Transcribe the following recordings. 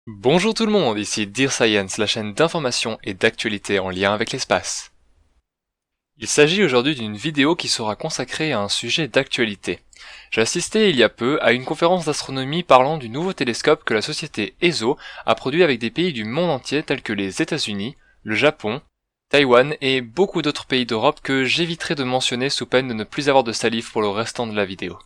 Bonjour tout le monde, ici Dear Science, la chaîne d'information et d'actualité en lien avec l'espace. Il s'agit aujourd'hui d'une vidéo qui sera consacrée à un sujet d'actualité. J'ai assisté il y a peu à une conférence d'astronomie parlant du nouveau télescope que la société ESO a produit avec des pays du monde entier tels que les États-Unis, le Japon, Taïwan et beaucoup d'autres pays d'Europe que j'éviterai de mentionner sous peine de ne plus avoir de salive pour le restant de la vidéo.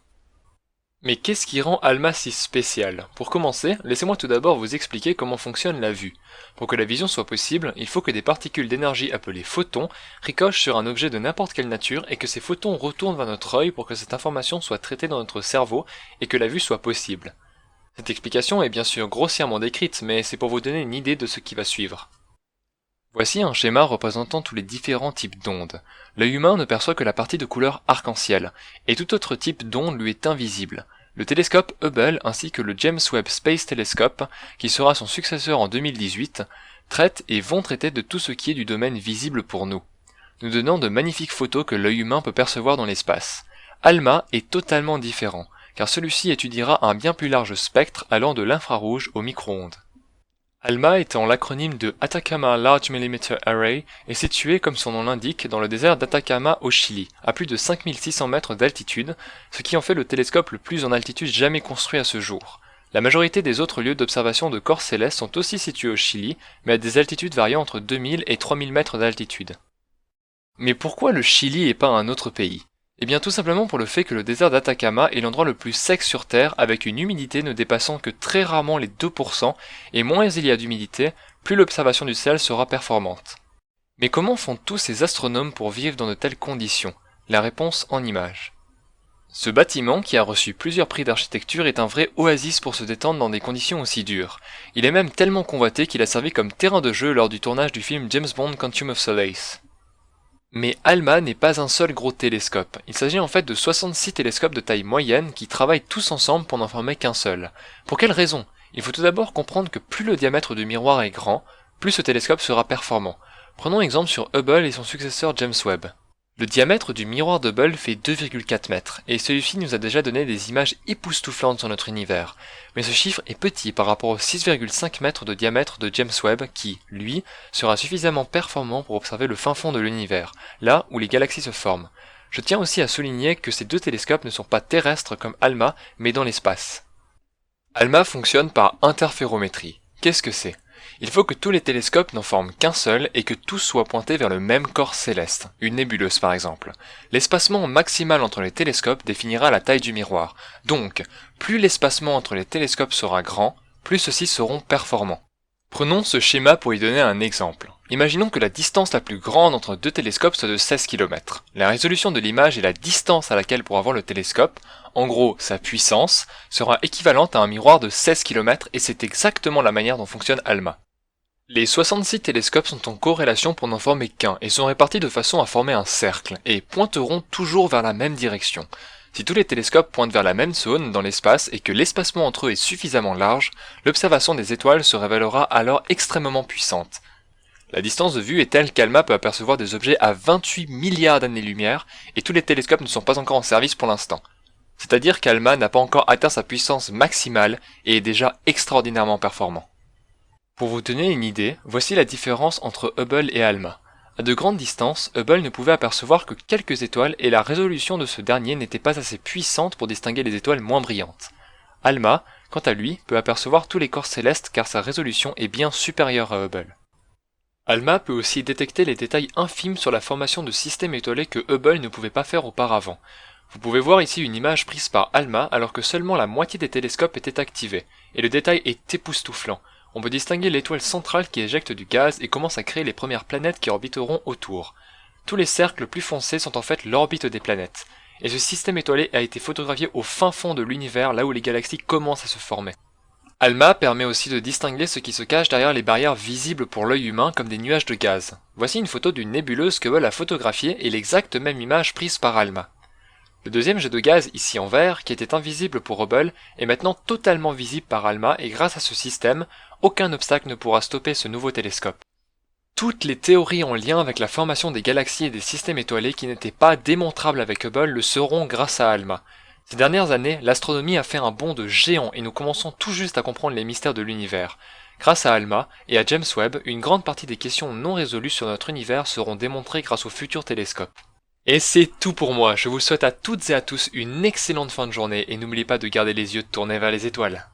Mais qu'est-ce qui rend ALMA si spécial? Pour commencer, laissez-moi tout d'abord vous expliquer comment fonctionne la vue. Pour que la vision soit possible, il faut que des particules d'énergie appelées photons ricochent sur un objet de n'importe quelle nature et que ces photons retournent vers notre œil pour que cette information soit traitée dans notre cerveau et que la vue soit possible. Cette explication est bien sûr grossièrement décrite, mais c'est pour vous donner une idée de ce qui va suivre. Voici un schéma représentant tous les différents types d'ondes. L'œil humain ne perçoit que la partie de couleur arc-en-ciel, et tout autre type d'onde lui est invisible. Le télescope Hubble ainsi que le James Webb Space Telescope, qui sera son successeur en 2018, traitent et vont traiter de tout ce qui est du domaine visible pour nous, nous donnant de magnifiques photos que l'œil humain peut percevoir dans l'espace. ALMA est totalement différent, car celui-ci étudiera un bien plus large spectre allant de l'infrarouge au micro-ondes. ALMA étant l'acronyme de Atacama Large Millimeter Array est situé comme son nom l'indique dans le désert d'Atacama au Chili, à plus de 5600 mètres d'altitude, ce qui en fait le télescope le plus en altitude jamais construit à ce jour. La majorité des autres lieux d'observation de corps célestes sont aussi situés au Chili, mais à des altitudes variant entre 2000 et 3000 mètres d'altitude. Mais pourquoi le Chili et pas un autre pays? Eh bien tout simplement pour le fait que le désert d'Atacama est l'endroit le plus sec sur Terre avec une humidité ne dépassant que très rarement les 2% et moins il y a d'humidité, plus l'observation du ciel sera performante. Mais comment font tous ces astronomes pour vivre dans de telles conditions? La réponse en images. Ce bâtiment, qui a reçu plusieurs prix d'architecture, est un vrai oasis pour se détendre dans des conditions aussi dures. Il est même tellement convoité qu'il a servi comme terrain de jeu lors du tournage du film James Bond Quantum of Solace. Mais ALMA n'est pas un seul gros télescope, il s'agit en fait de 66 télescopes de taille moyenne qui travaillent tous ensemble pour n'en former qu'un seul. Pour quelle raison? Il faut tout d'abord comprendre que plus le diamètre du miroir est grand, plus ce télescope sera performant. Prenons exemple sur Hubble et son successeur James Webb. Le diamètre du miroir d'Hubble fait 2,4 mètres, et celui-ci nous a déjà donné des images époustouflantes sur notre univers. Mais ce chiffre est petit par rapport aux 6,5 mètres de diamètre de James Webb qui, lui, sera suffisamment performant pour observer le fin fond de l'univers, là où les galaxies se forment. Je tiens aussi à souligner que ces deux télescopes ne sont pas terrestres comme ALMA, mais dans l'espace. ALMA fonctionne par interférométrie. Qu'est-ce que c'est? Il faut que tous les télescopes n'en forment qu'un seul et que tous soient pointés vers le même corps céleste, une nébuleuse par exemple. L'espacement maximal entre les télescopes définira la taille du miroir. Donc, plus l'espacement entre les télescopes sera grand, plus ceux-ci seront performants. Prenons ce schéma pour y donner un exemple. Imaginons que la distance la plus grande entre deux télescopes soit de 16 km. La résolution de l'image et la distance à laquelle pourra voir le télescope, en gros sa puissance, sera équivalente à un miroir de 16 km et c'est exactement la manière dont fonctionne ALMA. Les 66 télescopes sont en corrélation pour n'en former qu'un et sont répartis de façon à former un cercle et pointeront toujours vers la même direction. Si tous les télescopes pointent vers la même zone dans l'espace et que l'espacement entre eux est suffisamment large, l'observation des étoiles se révélera alors extrêmement puissante. La distance de vue est telle qu'ALMA peut apercevoir des objets à 28 milliards d'années-lumière et tous les télescopes ne sont pas encore en service pour l'instant. C'est-à-dire qu'ALMA n'a pas encore atteint sa puissance maximale et est déjà extraordinairement performant. Pour vous donner une idée, voici la différence entre Hubble et ALMA. À de grandes distances, Hubble ne pouvait apercevoir que quelques étoiles et la résolution de ce dernier n'était pas assez puissante pour distinguer les étoiles moins brillantes. ALMA, quant à lui, peut apercevoir tous les corps célestes car sa résolution est bien supérieure à Hubble. ALMA peut aussi détecter les détails infimes sur la formation de systèmes étoilés que Hubble ne pouvait pas faire auparavant. Vous pouvez voir ici une image prise par ALMA alors que seulement la moitié des télescopes était activée, et le détail est époustouflant. On peut distinguer l'étoile centrale qui éjecte du gaz et commence à créer les premières planètes qui orbiteront autour. Tous les cercles plus foncés sont en fait l'orbite des planètes, et ce système étoilé a été photographié au fin fond de l'univers là où les galaxies commencent à se former. ALMA permet aussi de distinguer ce qui se cache derrière les barrières visibles pour l'œil humain comme des nuages de gaz. Voici une photo d'une nébuleuse que Hubble a photographiée et l'exacte même image prise par ALMA. Le deuxième jet de gaz, ici en vert, qui était invisible pour Hubble, est maintenant totalement visible par ALMA et grâce à ce système, aucun obstacle ne pourra stopper ce nouveau télescope. Toutes les théories en lien avec la formation des galaxies et des systèmes étoilés qui n'étaient pas démontrables avec Hubble le seront grâce à ALMA. Ces dernières années, l'astronomie a fait un bond de géant et nous commençons tout juste à comprendre les mystères de l'univers. Grâce à ALMA et à James Webb, une grande partie des questions non résolues sur notre univers seront démontrées grâce aux futurs télescopes. Et c'est tout pour moi, je vous souhaite à toutes et à tous une excellente fin de journée et n'oubliez pas de garder les yeux tournés vers les étoiles.